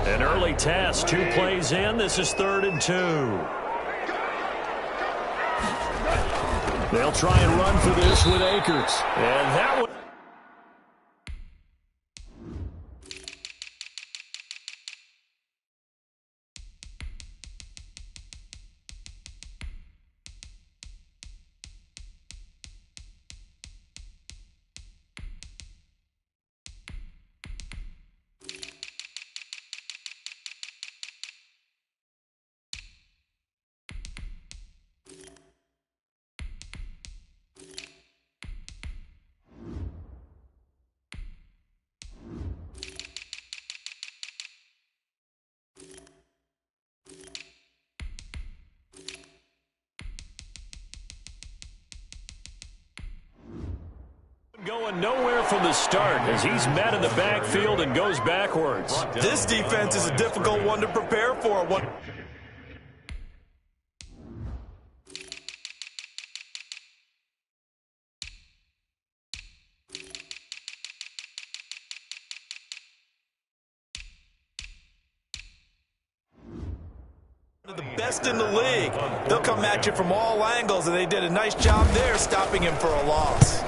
An early test, 2 plays in. This is 3rd and 2. They'll try and run for this with Akers. And that one. Going nowhere from the start as he's met in the backfield and goes backwards. This defense is a difficult one to prepare for. One of the best in the league. They'll come at you from all angles, and they did a nice job there stopping him for a loss.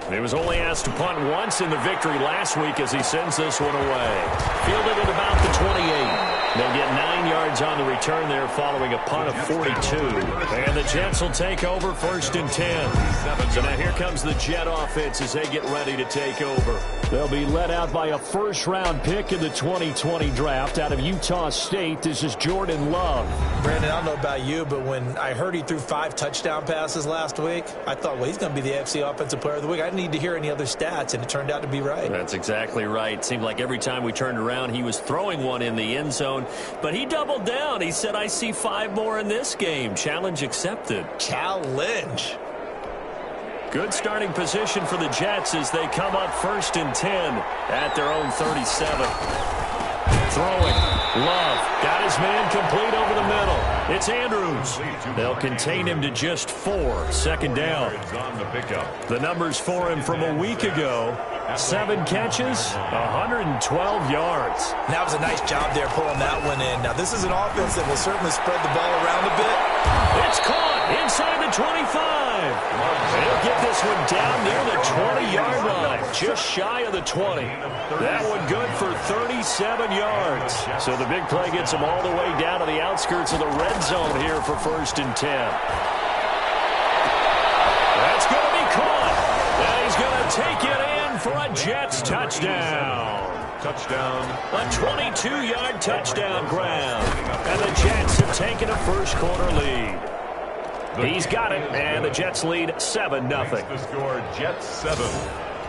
He was only asked to punt once in the victory last week as he sends this one away. Fielded at about the 28. They'll get 9 yards on the return there following a punt of 42. And the Jets will take over 1st and 10. So now here comes the Jet offense as they get ready to take over. They'll be led out by a first-round pick in the 2020 draft out of Utah State. This is Jordan Love. Brandon, I don't know about you, but when I heard he threw 5 touchdown passes last week, I thought, well, he's going to be the AFC Offensive Player of the Week. I didn't need to hear any other stats, and it turned out to be right. That's exactly right. Seemed like every time we turned around, he was throwing one in the end zone. But he doubled down. He said, I see 5 more in this game. Challenge accepted. Challenge. Good starting position for the Jets as they come up 1st and 10 at their own 37. Throwing. Love. Got his man complete over the middle. It's Andrews. They'll contain him to just 4. 2nd down. The numbers for him from a week ago. 7 catches, 112 yards. That was a nice job there pulling that one in. Now, this is an offense that will certainly spread the ball around a bit. It's caught inside the 25. They'll get this one down near the 20-yard line, just shy of the 20. That one good for 37 yards. So the big play gets them all the way down to the outskirts of the red zone here for 1st and 10. That's going to be caught. And he's going to take it in for a Jets touchdown. A 22-yard touchdown grab. And the Jets have taken a first-quarter lead. He's got it, and the Jets lead 7-0. The score, Jets 7.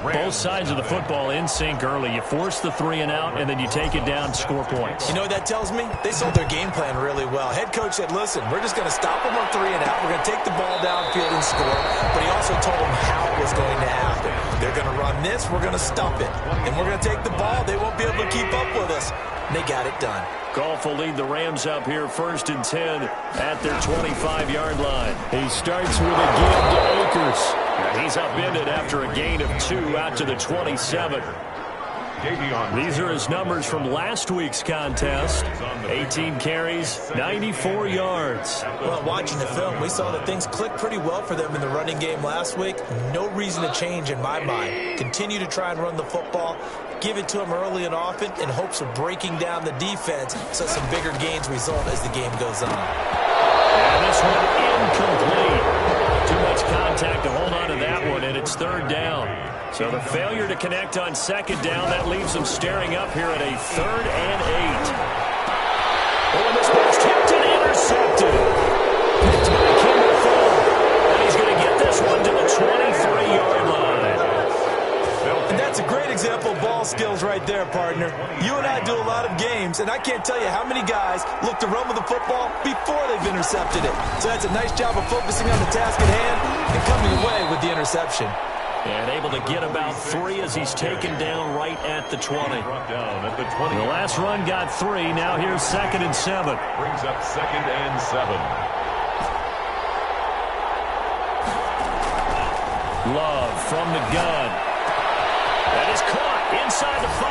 Both sides of the football in sync early. You force the 3 and out, and then you take it down, score points. You know what that tells me? They sold their game plan really well. Head coach said, listen, we're just going to stop them on 3 and out. We're going to take the ball downfield and score. But he also told them how it was going to happen. They're going to run this. We're going to stop it. And we're going to take the ball. They won't be able to keep up with us. And they got it done. Goff will lead the Rams up here 1st and 10 at their 25-yard line. He starts with a give to Akers. And he's upended after a gain of 2 out to the 27. These are his numbers from last week's contest. 18 carries, 94 yards. Well, watching the film, we saw that things clicked pretty well for them in the running game last week. No reason to change in my mind. Continue to try and run the football. Give it to him early and often in hopes of breaking down the defense so some bigger gains result as the game goes on. And this one incomplete. Too much contact to hold on to that one, and it's 3rd down. So the failure to connect on 2nd down, that leaves them staring up here at a 3rd and 8. Oh, and this ball's tipped and intercepted. Picked by Kendall Fuller. And he's going to get this one to the 23-yard line. And that's a great example of ball skills right there, partner. You and I do a lot of games, and I can't tell you how many guys look to run with the football before they've intercepted it. So that's a nice job of focusing on the task at hand and coming away with the interception. And able to get about 3 as he's taken down right at the 20. The last run got 3. Now here's 2nd and 7. Brings up 2nd and 7. Love from the gun. That is caught inside the 5.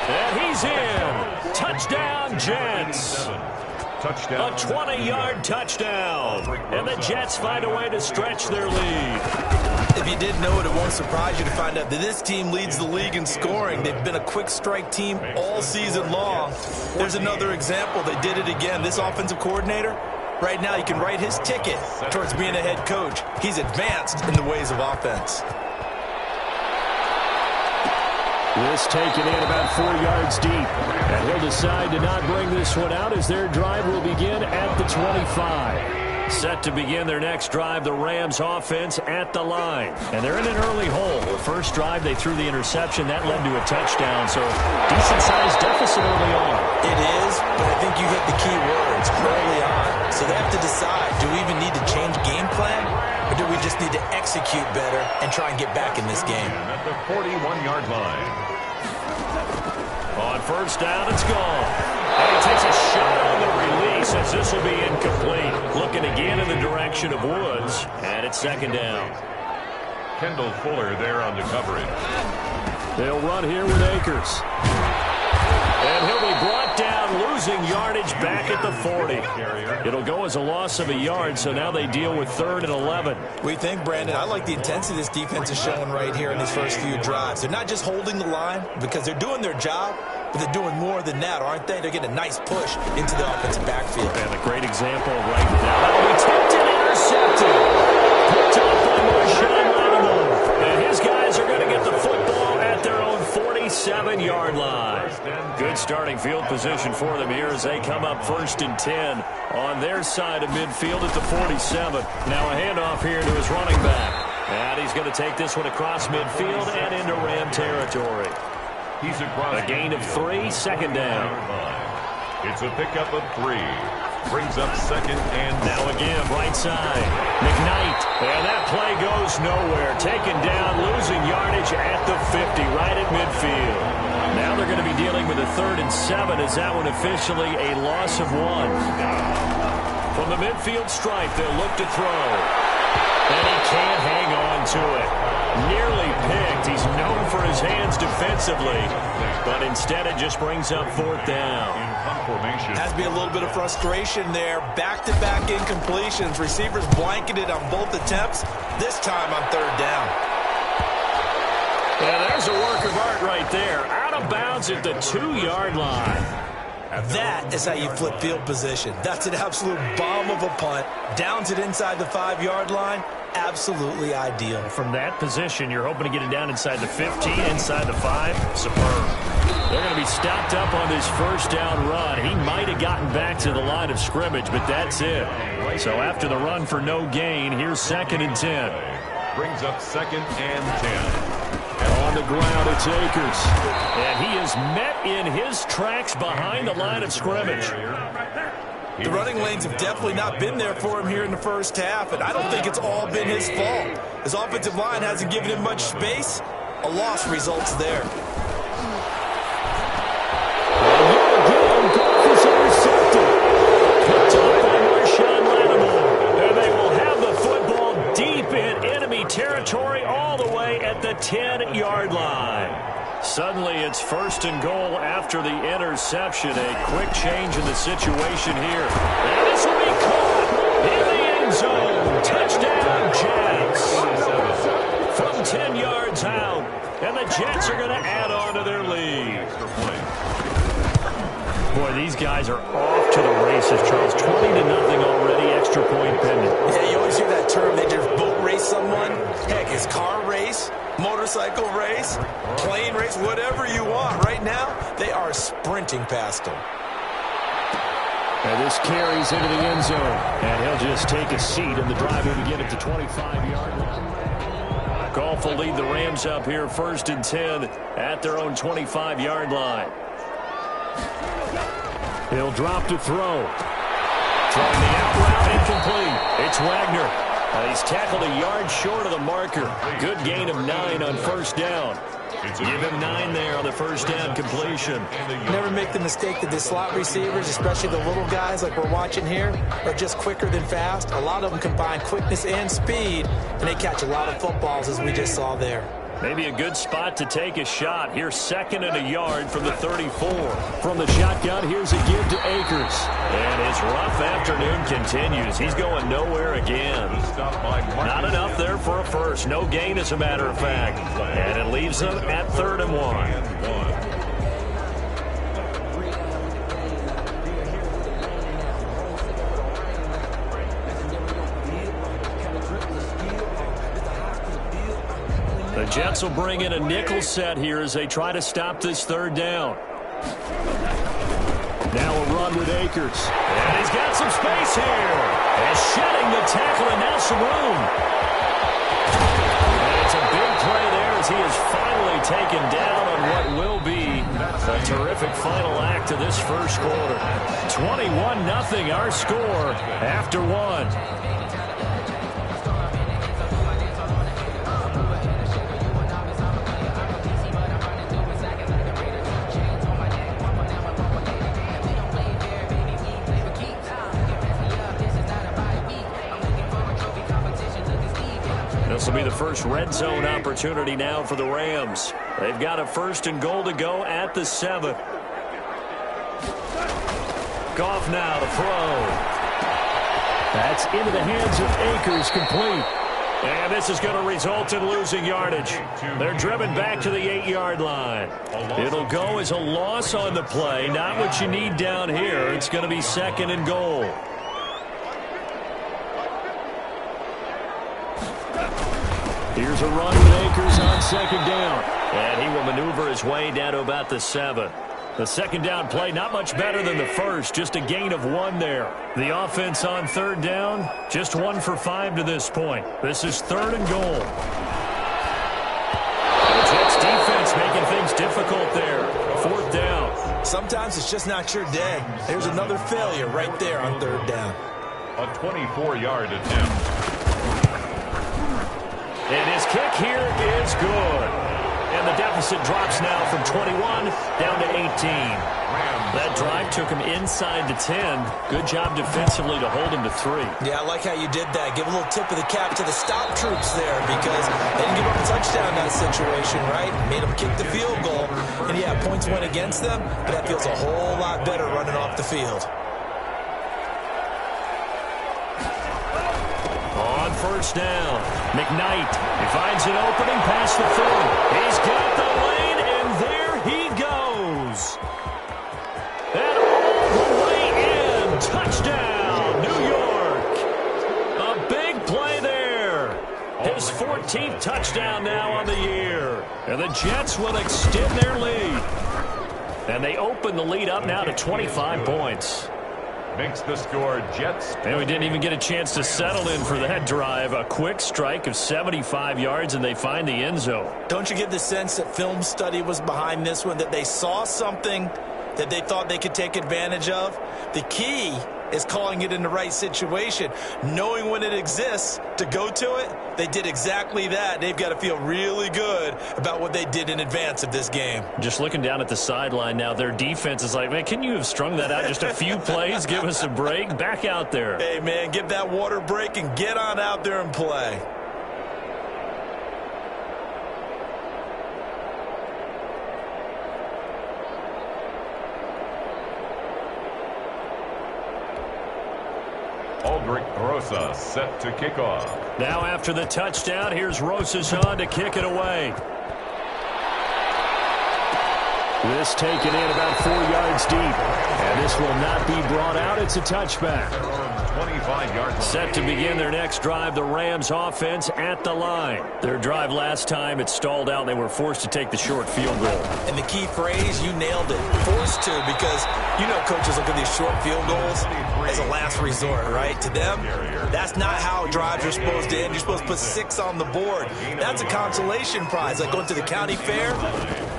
And he's in. Touchdown, Jets. Touchdown. A 20-yard touchdown. And the Jets find a way to stretch their lead. If you didn't know it, it won't surprise you to find out that this team leads the league in scoring. They've been a quick strike team all season long. There's another example. They did it again. This offensive coordinator, right now, you can write his ticket towards being a head coach. He's advanced in the ways of offense. This taken in about 4 yards deep. And he'll decide to not bring this one out as their drive will begin at the 25. Set to begin their next drive, the Rams offense at the line. And they're in an early hole. The first drive, they threw the interception. That led to a touchdown, so decent-sized deficit early on. It is, but I think you hit the key words early on. So they have to decide, do we even need to change game plan, or do we just need to execute better and try and get back in this game? At the 41-yard line. On first down, it's gone. And he takes a shot on the release as this will be incomplete. Looking again in the direction of Woods. And it's second down. Kendall Fuller there on the coverage. They'll run here with Akers. And he'll be brought down, losing yardage back at the 40. It'll go as a loss of a yard, so now they deal with 3rd and 11. We think, Brandon, I like the intensity this defense is showing right here in these first few drives. They're not just holding the line because they're doing their job, but they're doing more than that, aren't they? They're getting a nice push into the offensive backfield. And a great example right now. That'll be tipped and intercepted. Picked up by Marshawn Lattimore. And his guys are going to get the football at their own 47-yard line. Good starting field position for them here as they come up 1st and 10 on their side of midfield at the 47. Now a handoff here to his running back. And he's going to take this one across midfield and into Ram territory. He's across a gain of 3, second down. It's a pickup of 3. Brings up 2nd and now again, right side. McKnight. And that play goes nowhere. Taken down, losing yardage at the 50, right at midfield. Now they're going to be dealing with a 3rd and 7 as that one officially a loss of 1. From the midfield stripe, they'll look to throw. And he can't hang on to it. Nearly picked. He's known for his hands defensively, but instead it just brings up 4th down. Has to be a little bit of frustration there. Back-to-back incompletions. Receivers blanketed on both attempts. This time on 3rd down. Yeah, there's a work of art right there. Out of bounds at the 2-yard line. That is how you flip field position. That's an absolute bomb of a punt. Downs it inside the 5-yard line. Absolutely ideal. From that position, you're hoping to get it down inside the 15, inside the 5. Superb. They're going to be stopped up on this first down run. He might have gotten back to the line of scrimmage, but that's it. So after the run for no gain, here's 2nd and 10. Brings up 2nd and 10. On the ground, it's Akers. And he is met in his tracks behind the line of scrimmage. The running lanes have definitely not been there for him here in the first half, and I don't think it's all been his fault. His offensive line hasn't given him much space. A loss results there. Goff is intercepted. Picked up by Marshawn Lattimore. And they will have the football deep in enemy territory all the way at the 10-yard line. Suddenly, it's 1st and goal after the interception. A quick change in the situation here. And this will be caught in the end zone. Touchdown, Jets. From 10 yards out. And the Jets are going to add on to their lead. Boy, these guys are off to the races, Charles. 20-0 already, extra point pending. Yeah, you always hear that term. They just boat race someone. Heck, it's car race, motorcycle race, plane race, whatever you want. Right now, they are sprinting past them. And this carries into the end zone. And he'll just take a seat, and the drive will begin at the 25-yard line. Goff will lead the Rams up here 1st and 10 at their own 25-yard line. He'll drop to throw. Throwing the out route incomplete. It's Wagner. He's tackled a yard short of the marker. Good gain of 9 on first down. Give him 9 there on the first down completion. Never make the mistake that the slot receivers, especially the little guys like we're watching here, are just quicker than fast. A lot of them combine quickness and speed, and they catch a lot of footballs as we just saw there. Maybe a good spot to take a shot. Here's 2nd and a yard from the 34. From the shotgun, here's a give to Akers. And his rough afternoon continues. He's going nowhere again. Not enough there for a first. No gain, as a matter of fact. And it leaves them at 3rd and 1. The Jets will bring in a nickel set here as they try to stop this 3rd down. Now a run with Akers. And he's got some space here. And shedding the tackle, and now some room. And it's a big play there as he is finally taken down on what will be a terrific final act of this first quarter. 21-0 our score after 1. This will be the first red zone opportunity now for the Rams. They've got a 1st and goal to go at the 7. Goff now to throw. That's into the hands of Akers, complete. And this is going to result in losing yardage. They're driven back to the 8-yard line. It'll go as a loss on the play. Not what you need down here. It's going to be 2nd and goal. Here's a run with Akers on 2nd down. And he will maneuver his way down to about the 7. The 2nd down play not much better than the first. Just a gain of 1 there. The offense on 3rd down, just 1 for 5 to this point. This is 3rd and goal. The Jets defense making things difficult there. 4th down. Sometimes it's just not your day. There's another failure right there on 3rd down. A 24-yard attempt. And his kick here is good. And the deficit drops now from 21 down to 18. That drive took him inside the 10. Good job defensively to hold him to 3. Yeah, I like how you did that. Give a little tip of the cap to the stop troops there because they didn't give up a touchdown in that situation, right? Made them kick the field goal. And, yeah, points went against them, but that feels a whole lot better running off the field. On 1st down, McKnight. He finds an opening past the 30. He's got the lane, and there he goes. And all the way in. Touchdown, New York. A big play there. His 14th touchdown now on the year. And the Jets will extend their lead. And they open the lead up now to 25 points. Makes the score Jets. And we didn't even get a chance to settle in for that drive. A quick strike of 75 yards, and they find the end zone. Don't you get the sense that film study was behind this one, that they saw something that they thought they could take advantage of? The key is calling it in the right situation, knowing when it exists to go to it. They did exactly that. They've got to feel really good about what they did in advance of this game. Just looking down at the sideline now, their defense is like, man, can you have strung that out just a few plays? Give us a break. Back out there. Hey, man, give that water break and get on out there and play. Aldrich Rosas set to kick off. Now after the touchdown, here's Rosas on to kick it away. This taken in about 4 yards deep. And this will not be brought out. It's a touchback. 25 yards. Set to begin their next drive, the Rams offense at the line. Their drive last time, it stalled out. They were forced to take the short field goal. And the key phrase, you nailed it. Forced to, because you know coaches look at these short field goals as a last resort, right? To them, that's not how drives are supposed to end. You're supposed to put 6 on the board. That's a consolation prize. Like going to the county fair,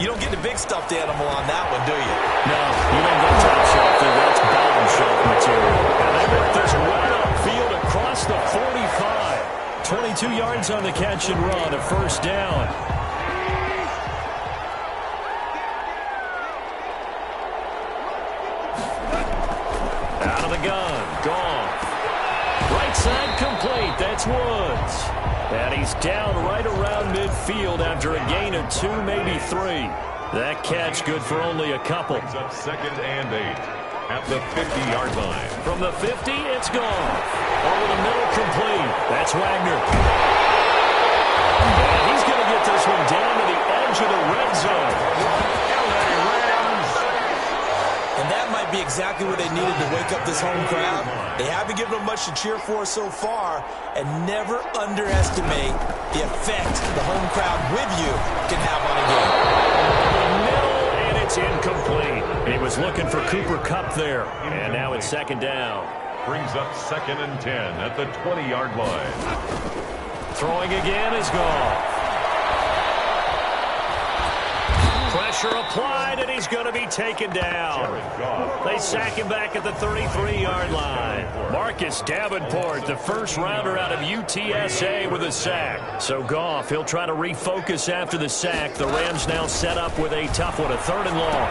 you don't get the big stuffed animal on that one, do you? No, you don't get top shelf. That's bottom shelf material. And they make this right upfield across the 45. 22 yards on the catch and run, a 1st down. Out of the gun, Goff. Right side complete, that's Woods. And he's down right around midfield after a gain of 2, maybe 3. That catch good for only a couple. Brings up 2nd and 8 at the 50-yard line. From the 50, it's gone. Over the middle, complete. That's Wagner. And he's going to get this one down to the edge of the red zone. And that might be exactly what they needed to wake up this home crowd. They haven't given them much to cheer for so far, and never underestimate the effect the home crowd with you can have on a game. Middle, and it's incomplete. He was looking for Cooper Kupp there, and now it's 2nd down. Brings up 2nd and 10 at the 20-yard line. Throwing again is gone. Pressure applied, and he's going to be taken down. They sack him back at the 33-yard line. Marcus Davenport, the first rounder out of UTSA with a sack. So Goff, he'll try to refocus after the sack. The Rams now set up with a tough one, a 3rd and long.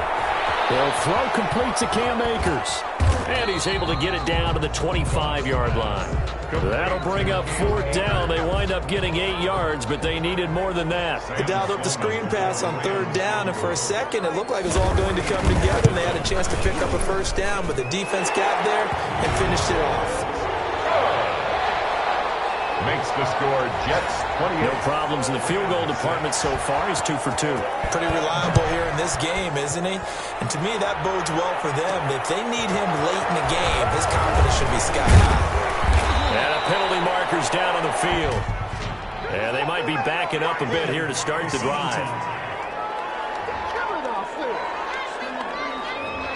They'll throw complete to Cam Akers. And he's able to get it down to the 25-yard line. That'll bring up 4th down. They wind up getting 8 yards, but they needed more than that. They dialed up the screen pass on 3rd down, and for a second it looked like it was all going to come together, and they had a chance to pick up a 1st down, but the defense got there and finished it off. Makes the score Jets 28. No problems in the field goal department so far. He's 2 for 2. Pretty reliable here in this game, isn't he? And to me, that bodes well for them. If they need him late in the game, his confidence should be sky high. And a penalty marker's down on the field. And they might be backing up a bit here to start the drive.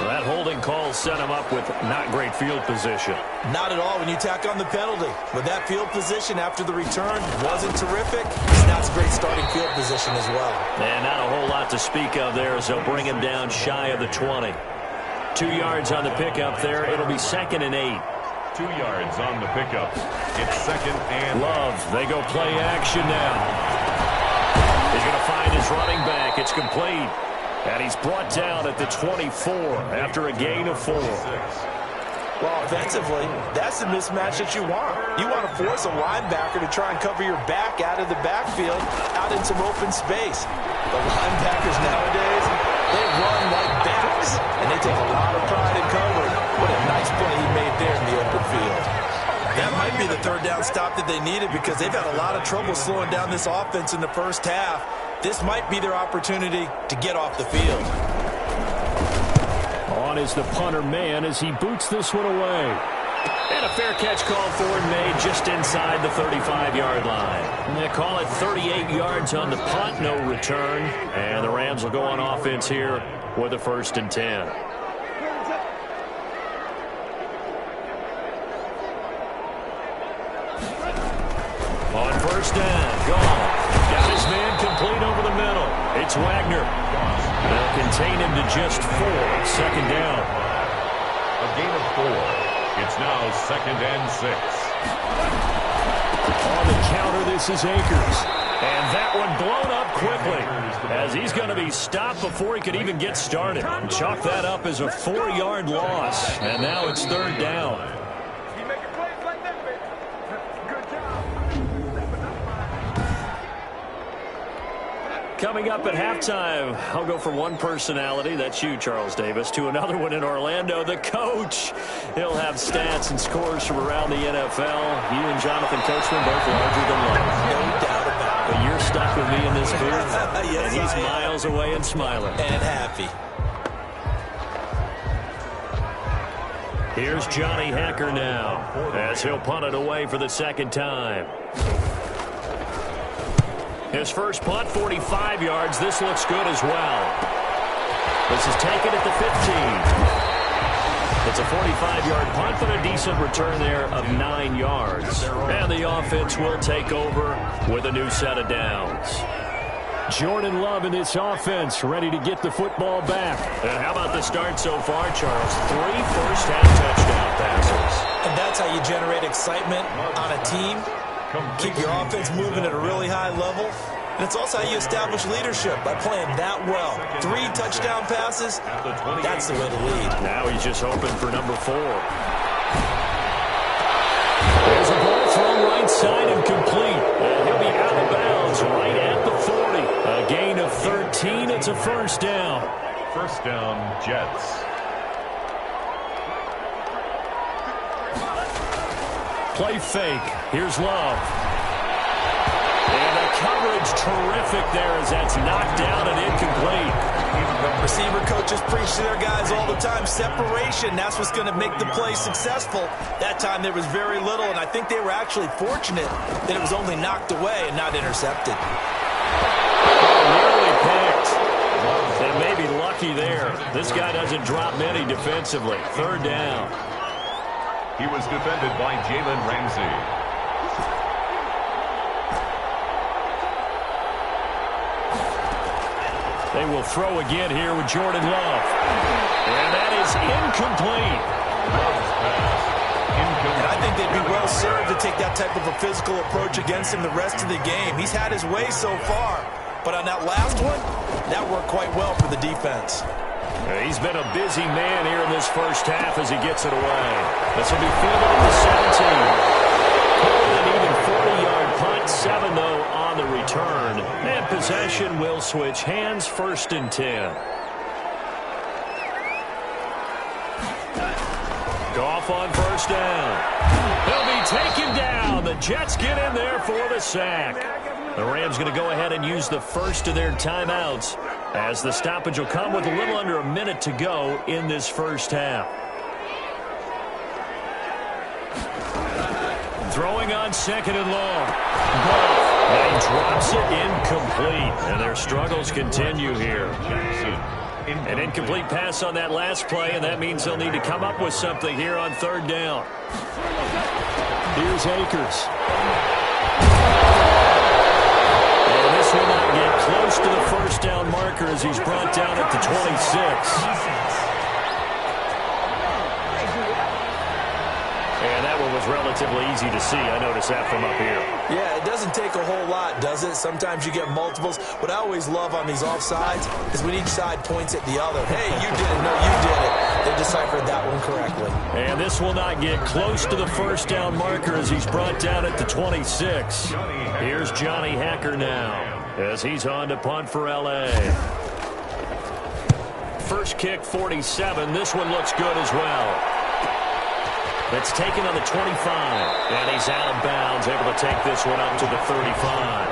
Well, that holding call set him up with not great field position. Not at all when you tack on the penalty. With that field position after the return wasn't terrific, so that's a great starting field position as well. And not a whole lot to speak of there as they'll bring him down shy of the 20. 2 yards on the pickup there. It'll be 2nd and 8. 2 yards on the pickup. It's 2nd and Love, they go play action now. He's going to find his running back. It's complete. And he's brought down at the 24 after a gain of 4. Well, offensively, that's the mismatch that you want. You want to force a linebacker to try and cover your back out of the backfield, out in some open space. The linebackers nowadays, they run like backs, and they take a lot of pride in covering. What a nice play he made there in the open field. That might be the 3rd down stop that they needed because they've had a lot of trouble slowing down this offense in the first half. This might be their opportunity to get off the field. On is the punter man as he boots this one away. And a fair catch called for and made just inside the 35-yard line. And they call it 38 yards on the punt, no return. And the Rams will go on offense here with a 1st and 10. On 1st down, gone. Got his man complete over the middle. It's Wagner. They'll contain him to just 4. 2nd down. a gain of 4. It's now 2nd and 6. On the counter, this is Akers. And that one blown up quickly as he's going to be stopped before he could even get started. Chalk that up as a 4-yard loss. And now it's 3rd down. Coming up at halftime, I'll go from one personality, that's you, Charles Davis, to another one in Orlando, the coach. He'll have stats and scores from around the NFL. You and Jonathan Coachman both larger than life. No doubt about it. But you're stuck with me in this booth, Yes, and he's I am. miles away and smiling. And happy. Here's Johnny Hacker now, as he'll punt it away for the 2nd time. His first punt, 45 yards. This looks good as well. This is taken at the 15. It's a 45-yard punt, but a decent return there of 9 yards. And the offense will take over with a new set of downs. Jordan Love in this offense, ready to get the football back. And how about the start so far, Charles? 3 first-half touchdown passes. And that's how you generate excitement on a team. Keep your offense moving at a really high level. And it's also how you establish leadership, by playing that well. 3 touchdown passes, that's the way to lead. Now he's just hoping for number 4. There's a ball thrown right side and complete. And he'll be out of bounds right at the 40. A gain of 13. It's a first down. First down, Jets. Play fake. Here's Love. And the coverage terrific there as that's knocked down and incomplete. Receiver coaches preach to their guys all the time. Separation, that's what's going to make the play successful. That time there was very little, and I think they were actually fortunate that it was only knocked away and not intercepted. Nearly picked. And maybe lucky there. This guy doesn't drop many defensively. Third down. He was defended by Jalen Ramsey. They will throw again here with Jordan Love. And that is incomplete. And I think they'd be well served to take that type of a physical approach against him the rest of the game. He's had his way so far. But on that last one, that worked quite well for the defense. He's been a busy man here in this first half as he gets it away. This will be fielded at the 17. Pulling an even 40-yard punt. 7, though, on the return. And possession will switch hands. First and 10. Goff on first down. He'll be taken down. The Jets get in there for the sack. The Rams going to go ahead and use the first of their timeouts as the stoppage will come with a little under a minute to go in this first half. Throwing on second and long. And he drops it incomplete. And their struggles continue here. An incomplete pass on that last play, and that means they'll need to come up with something here on third down. Here's Akers. And this will not get close to the first down marker as he's brought down at the 26. And that one was relatively easy to see. I noticed that from up here. Yeah, it doesn't take a whole lot, does it? Sometimes you get multiples. What I always love on these offsides is when each side points at the other. Hey, you did it. No, you did it. They deciphered that one correctly. And this will not get close to the first down marker as he's brought down at the 26. Here's Johnny Hekker now as he's on to punt for L.A. First kick, 47. This one looks good as well. It's taken on the 25, and he's out of bounds, able to take this one up to the 35.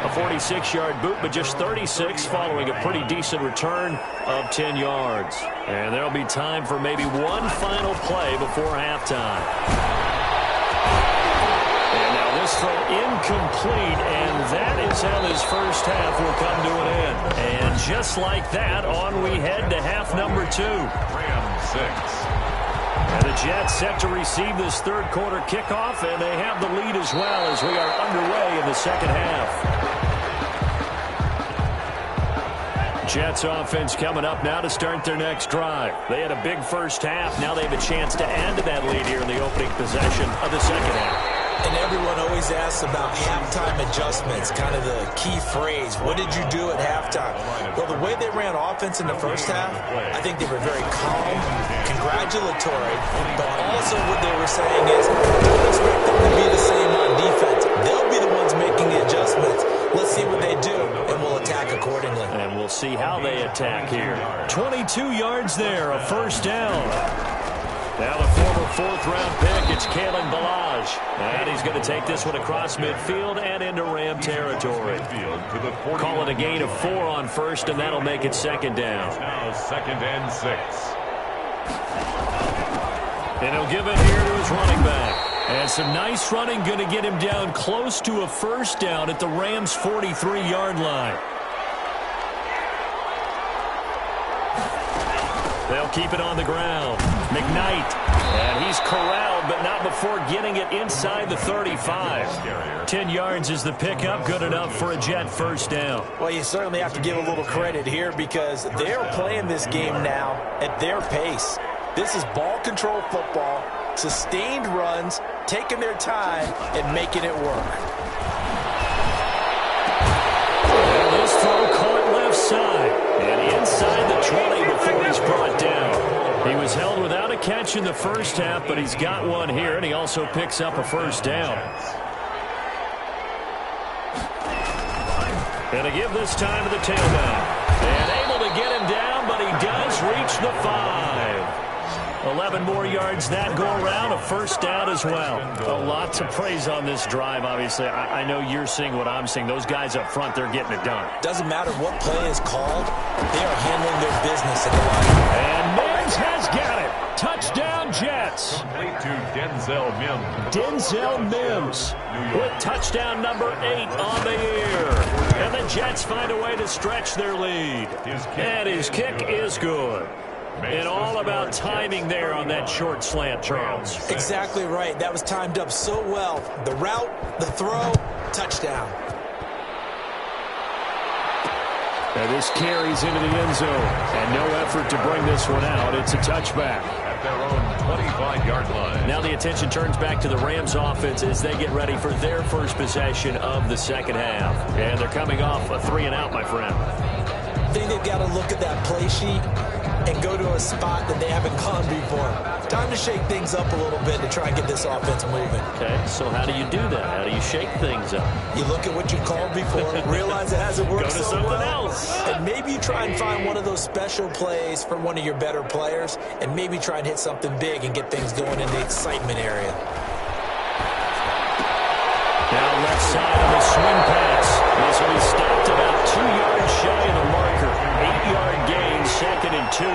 A 46-yard boot, but just 36 following a pretty decent return of 10 yards. And there'll be time for maybe one final play before halftime. And now this throw incomplete, and that is how this first half will come to an end. And just like that, on we head to half number 2. Rams 6. And the Jets set to receive this third quarter kickoff, and they have the lead as well as we are underway in the second half. Jets offense coming up now to start their next drive. They had a big first half. Now they have a chance to add to that lead here in the opening possession of the second half. And everyone always asks about halftime adjustments, kind of the key phrase. What did you do at halftime? Well, the way they ran offense in the first half, I think they were very calm, congratulatory, but also what they were saying is, don't expect them to be the same on defense. They'll be the ones making the adjustments. Let's see what they do, and we'll attack accordingly. And we'll see how they attack here. 22 yards there, a first down. Now the former fourth-round pick, it's Kalen Ballage. And he's going to take this one across midfield and into Ram territory. Call it a gain of 4 on first, and that'll make it second down. Now second and 6. And he'll give it here to his running back. And some nice running going to get him down close to a first down at the Rams' 43-yard line. They'll keep it on the ground. McKnight, and he's corralled, but not before getting it inside the 35. 10 yards is the pickup, good enough for a Jet first down. Well, you certainly have to give a little credit here because they're playing this game now at their pace. This is ball control football, sustained runs, taking their time, and making it work. And this throw caught left side, and inside the 20 before he's brought down. He was held without a catch in the first half, but he's got one here, and he also picks up a first down. And to give this time to the tailback. And able to get him down, but he does reach the 5. 11 more yards that go around, a first down as well. A lot to praise on this drive, obviously. I know you're seeing what I'm seeing. Those guys up front, they're getting it done. Doesn't matter what play is called. They are handling their business in the line. And Mims has got it. Touchdown, Jets. Complete to Denzel Mims. Denzel Mims with touchdown number 8 on the year. And the Jets find a way to stretch their lead. And his kick is good. And all about timing there on that short slant, Charles. Exactly right. That was timed up so well. The route, the throw, touchdown. And this carries into the end zone. And no effort to bring this one out. It's a touchback. At their own 25-yard line. Now the attention turns back to the Rams offense as they get ready for their first possession of the second half. And they're coming off a 3-and-out, my friend. I think they've got to look at that play sheet and go to a spot that they haven't gone before. Time to shake things up a little bit to try and get this offense moving. Okay, so how do you do that? How do you shake things up? You look at what you called before, realize it hasn't worked Go to so something well, else. and maybe you try and find one of those special plays for one of your better players, and maybe try and hit something big and get things going in the excitement area. Now left side of the swing pass. This will be stopped about 2 yards shy of the marker. 8-yard gain, 2nd and 2. 8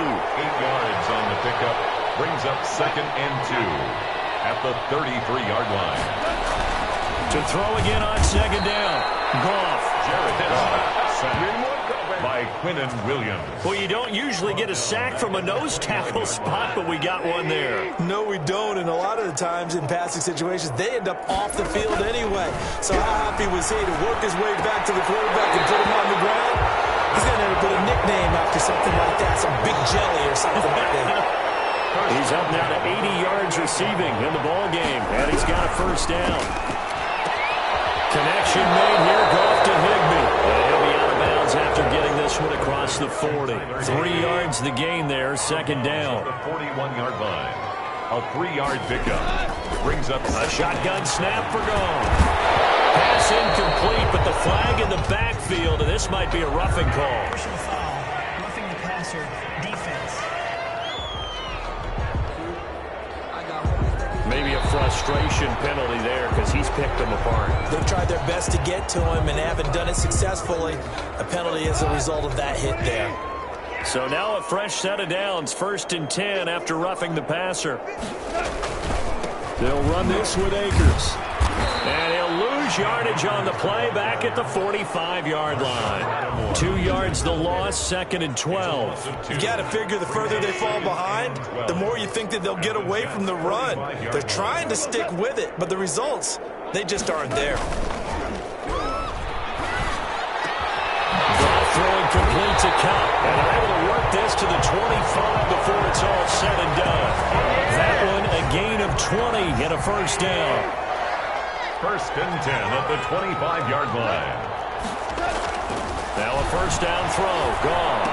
yards on the pickup. Brings up 2nd and 2 at the 33-yard line. To throw again on 2nd down. Goff. Jared Goff sacked by Quinnen Williams. Well, you don't usually get a sack from a nose tackle spot, but we got one there. No, we don't, and a lot of the times in passing situations, they end up off the field anyway. So how happy was he to work his way back to the quarterback and put him on the ground? He's going to end up with a nickname after something like that, some Big Jelly or something like that. He's up now to 80 yards receiving in the ball game, and he's got a first down. Connection made here, Goff to Higbee. And he'll be out of bounds after getting this one across the 40. 3 yards the gain there, 2nd down. The 41-yard line. A 3-yard pickup. Brings up a shotgun snap for Goff. Pass incomplete, but the flag in the backfield, and this might be a roughing call. Personal foul, roughing the passer, defense. Maybe a frustration penalty there because he's picked them apart. They've tried their best to get to him and haven't done it successfully. A penalty is a result of that hit there. So now a fresh set of downs, 1st and 10 after roughing the passer. They'll run this with Akers. And he'll lose yardage on the play back at the 45-yard line. 2 yards the loss, 2nd and 12. You got to figure the further they fall behind, the more you think that they'll get away from the run. They're trying to stick with it, but the results, they just aren't there. Ball throwing complete to Cup. And they're able to work this to the 25 before it's all said and done. That one a gain of 20 and a first down. 1st and 10 at the 25-yard line. Now a first down throw. Gone.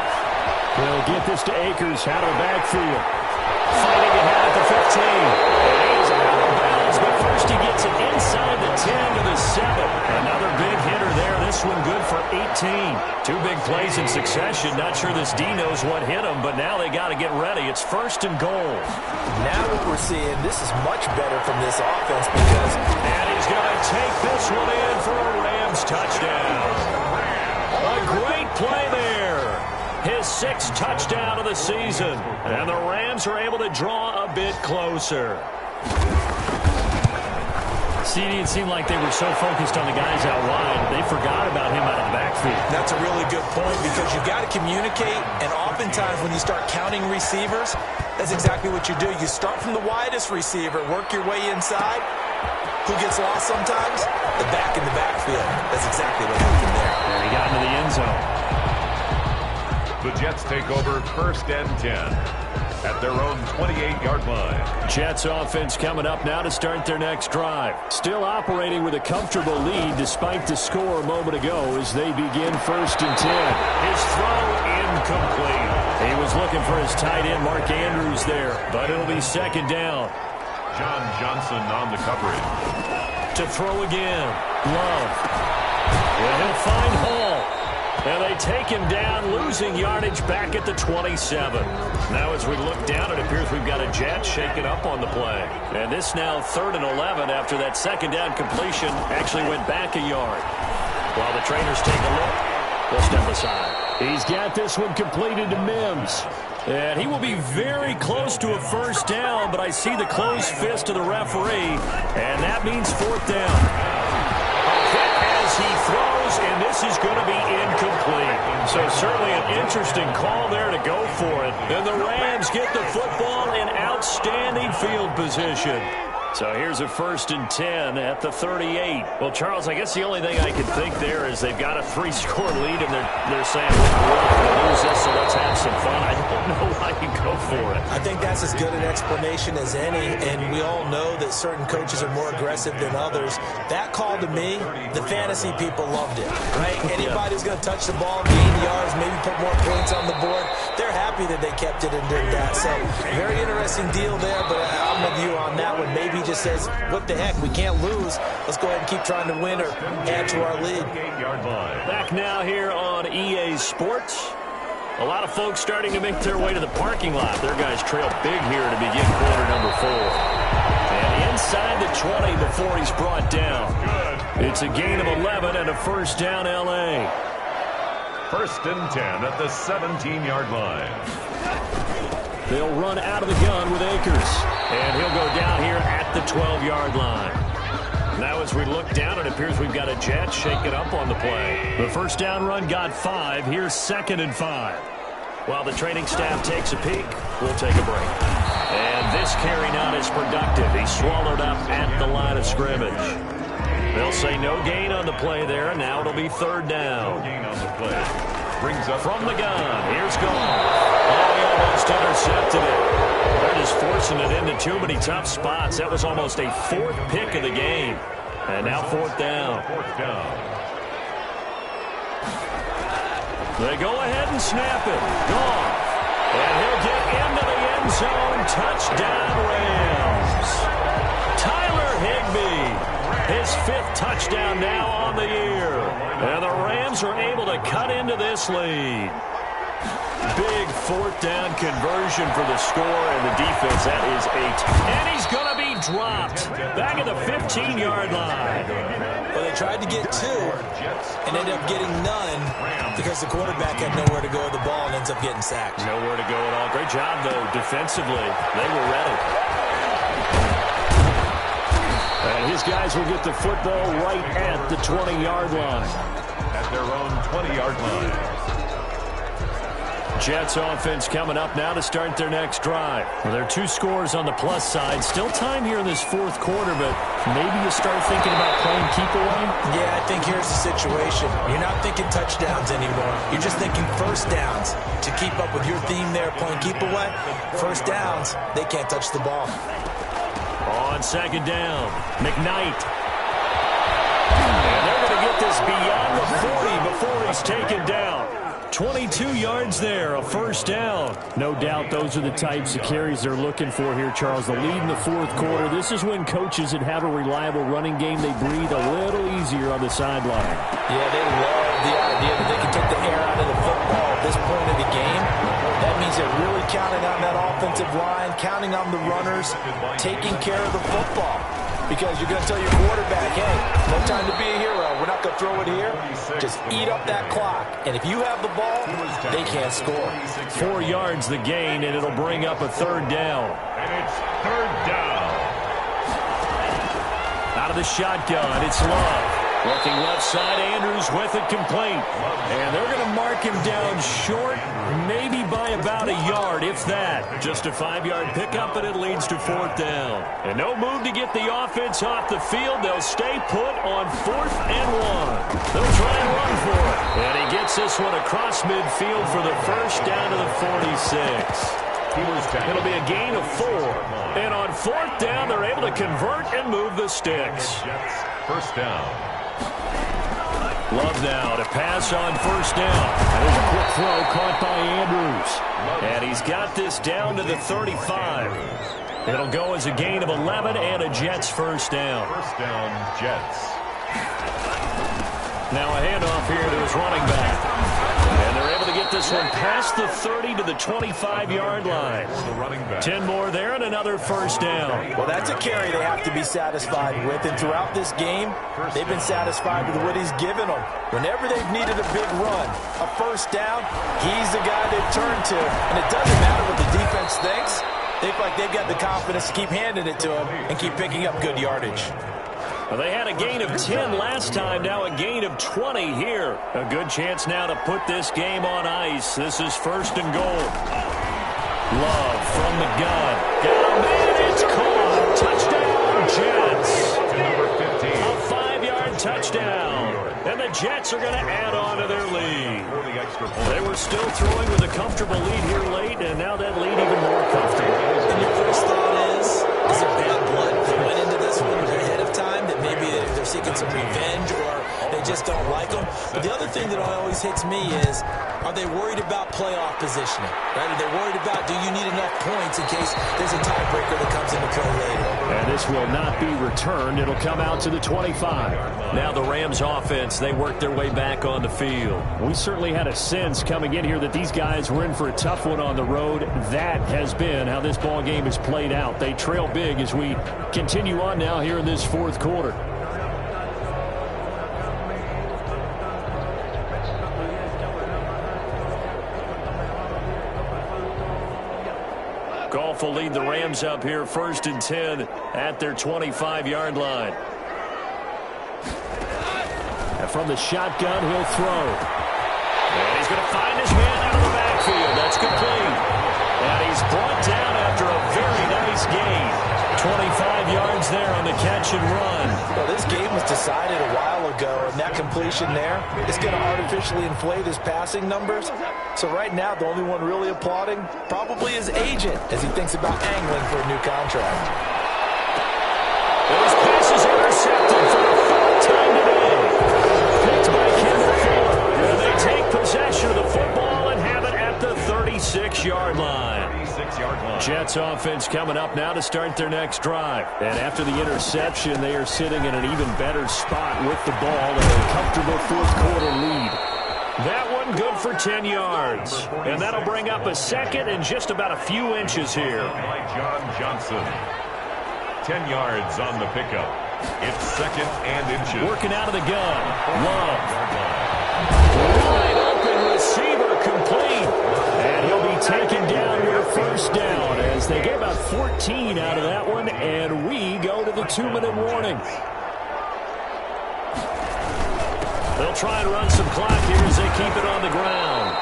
They'll get this to Akers out of the backfield. Fighting ahead at the 15. And he's out of bounds, but first he gets it inside the 10 to the 7. Another big hitter there. This one good for 18. 2 big plays in succession. Not sure this D knows what hit him, but now they got to get ready. It's 1st and goal. Now what we're seeing, this is much better from this offense because... And he's going to take this one in for a Rams touchdown. A great play there. His 6th touchdown of the season. And the Rams are able to draw a bit closer. CD, it seemed like they were so focused on the guys out wide, they forgot about him out of the backfield. That's a really good point because you've got to communicate, and oftentimes when you start counting receivers, that's exactly what you do. You start from the widest receiver, work your way inside. Who gets lost sometimes? The back in the backfield. That's exactly what happened there. And he got into the end zone. The Jets take over 1st and 10 at their own 28-yard line. Jets offense coming up now to start their next drive. Still operating with a comfortable lead despite the score a moment ago as they begin 1st and 10. His throw incomplete. He was looking for his tight end, Mark Andrews, there, but it'll be 2nd down. John Johnson on the coverage. To throw again. Love. And he'll find Hall. And they take him down, losing yardage back at the 27. Now as we look down, it appears we've got a Jet shaken up on the play. And this now 3rd and 11 after that second down completion actually went back a yard. While the trainers take a look, they'll step aside. He's got this one completed to Mims. And he will be very close to a first down, but I see the closed fist of the referee, and that means 4th down. A hit as he throws, and this is going to be incomplete. So certainly an interesting call there to go for it. And the Rams get the football in outstanding field position. So here's a 1st and 10 at the 38. Well, Charles, I guess the only thing I can think there is they've got a 3-score lead, and they're saying, we're not going to lose this, so let's have some fun. I don't know why you go for it. I think that's as good an explanation as any, and we all know that certain coaches are more aggressive than others. That call to me, the fantasy people loved it, right? Anybody who's going to touch the ball, gain yards, maybe put more points on the board, they're happy that they kept it and did that. So very interesting deal there, but I'm with you on that one. Maybe just says, what the heck, we can't lose. Let's go ahead and keep trying to win or add to our lead. Back now here on EA Sports. A lot of folks starting to make their way to the parking lot. Their guys trail big here to begin quarter number 4. And inside the 20 before he's brought down. It's a gain of 11 and a first down L.A. 1st and 10 at the 17-yard line. They'll run out of the gun with Akers. And he'll go down here at the 12-yard line. Now as we look down, it appears we've got a Jet shaken up on the play. The first down run got 5. Here's 2nd and 5. While the training staff takes a peek, we'll take a break. And this carry not as productive. He's swallowed up at the line of scrimmage. They'll say no gain on the play there, and now it'll be 3rd down. No gain on the play. Brings up from the gun. Here's Goff. Oh, he almost intercepted it. They're just forcing it into too many tough spots. That was almost a 4th pick of the game. And now 4th down. 4th down. They go ahead and snap it. Goff. And he'll get into the end zone. Touchdown, Rams. Tyler Higbee. His 5th touchdown now on the year. And the Rams are able to cut into this lead. Big 4th down conversion for the score, and the defense, that is 8. And he's going to be dropped back at the 15-yard line. Well, they tried to get 2 and ended up getting none because the quarterback had nowhere to go with the ball and ends up getting sacked. Nowhere to go at all. Great job, though, defensively. They were ready. And his guys will get the football right at the 20-yard line. At their own 20-yard line. Jets offense coming up now to start their next drive. Well, there are 2 scores on the plus side. Still time here in this 4th quarter, but maybe you start thinking about playing keep away? Yeah, I think here's the situation. You're not thinking touchdowns anymore. You're just thinking first downs. To keep up with your theme there, playing keep away, first downs, they can't touch the ball. On 2nd down, McKnight. And they're going to get this beyond the 40 before he's taken down. 22 yards there, a first down. No doubt those are the types of carries they're looking for here, Charles. The lead in the 4th quarter. This is when coaches that have a reliable running game, they breathe a little easier on the sideline. Yeah, they love the idea that they can take the air out of the football at this point of the game. That means they're really counting on that offensive line, counting on the runners, taking care of the football. Because you're going to tell your quarterback, hey, no time to be a hero. We're not going to throw it here. Just eat up that clock. And if you have the ball, they can't score. 4 yards the gain, and it'll bring up a 3rd down. And it's 3rd down. Out of the shotgun, it's Love. Working left side, Andrews with it complete. And they're going to mark him down short, maybe by about a yard, if that. Just a 5-yard pickup, and it leads to 4th down. And no move to get the offense off the field. They'll stay put on 4th and 1. They'll try and run for it. And he gets this one across midfield for the first down to the 46. It'll be a gain of 4. And on 4th down, they're able to convert and move the sticks. First down. Love now to pass on first down. There's a quick throw caught by Andrews. And he's got this down to the 35. It'll go as a gain of 11 and a Jets first down. First down, Jets. Now a handoff here to his running back. And they're able to get this one past the 30 to the 25-yard line. 10 more there and another first down. Well, that's a carry they have to be satisfied with. And throughout this game, they've been satisfied with what he's given them. Whenever they've needed a big run, a first down, he's the guy they've turned to. And it doesn't matter what the defense thinks. They feel like they've got the confidence to keep handing it to him and keep picking up good yardage. Well, they had a gain of 10 last time, now a gain of 20 here. A good chance now to put this game on ice. This is first and goal. Love from the gun. Got a man, it's caught. Touchdown, Jets. A 5-yard touchdown. And the Jets are going to add on to their lead. They were still throwing with a comfortable lead here late, and now that lead even more comfortable. And your first thought is it bad blood? They went into this one ahead of time, that maybe they're seeking some revenge or they just don't like them. But the other thing that always hits me is, are they worried about playoff positioning? Right? Are they worried about, do you need enough points in case there's a tiebreaker that comes into play later? And this will not be returned. It'll come out to the 25. Now the Rams offense, they work their way back on the field. We certainly had a sense coming in here that these guys were in for a tough one on the road. That has been how this ball game has played out. They trail big as we continue on now here in this fourth quarter. Goff will lead the Rams up here first and 10 at their 25-yard line. And from the shotgun, he'll throw. And he's going to find his man out of the backfield. That's complete. And he's brought down after a very nice gain. 25 yards there on the catch and run. Well, this game was decided a while ago, and that completion there is going to artificially inflate his passing numbers. So right now, the only one really applauding probably his agent as he thinks about angling for a new contract. Those passes intercepted for the fourth time today. Picked by Kendall Fuller. And they take possession of the football and have it at the 36-yard line. Jets offense coming up now to start their next drive. And after the interception, they are sitting in an even better spot with the ball and a comfortable fourth quarter lead. That one good for 10 yards. And that'll bring up a second and just about a few inches here. John Johnson. 10 yards on the pickup. It's second and inches. Working out of the gun. Love. Wide open receiver complete. And he'll be taken down with a first down as they get about 14 out of that one. And we go to the 2-minute warning. They'll try and run some clock here as they keep it on the ground.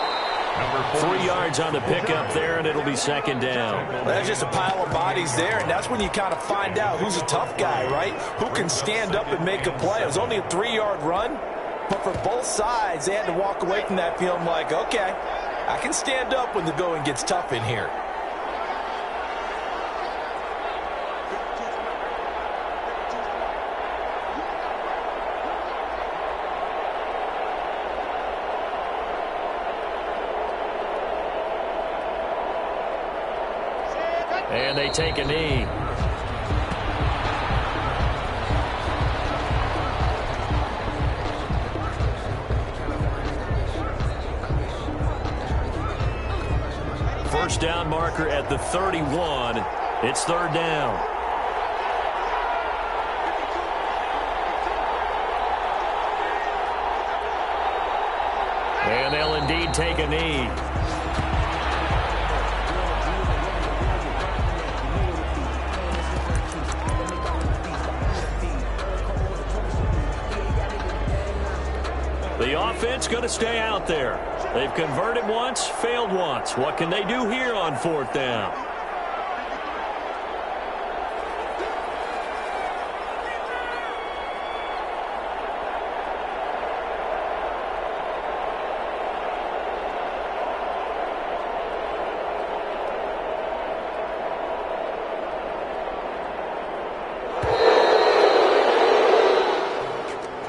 3 yards on the pickup there, and it'll be second down. Well, that's just a pile of bodies there, and that's when you kind of find out who's a tough guy, right? Who can stand up and make a play. It was only a 3-yard run, but for both sides, they had to walk away from that feeling like, okay, I can stand up when the going gets tough in here. And they take a knee. First down marker at the 31. It's third down. And they'll indeed take a knee. The offense going to stay out there. They've converted once, failed once. What can they do here on fourth down?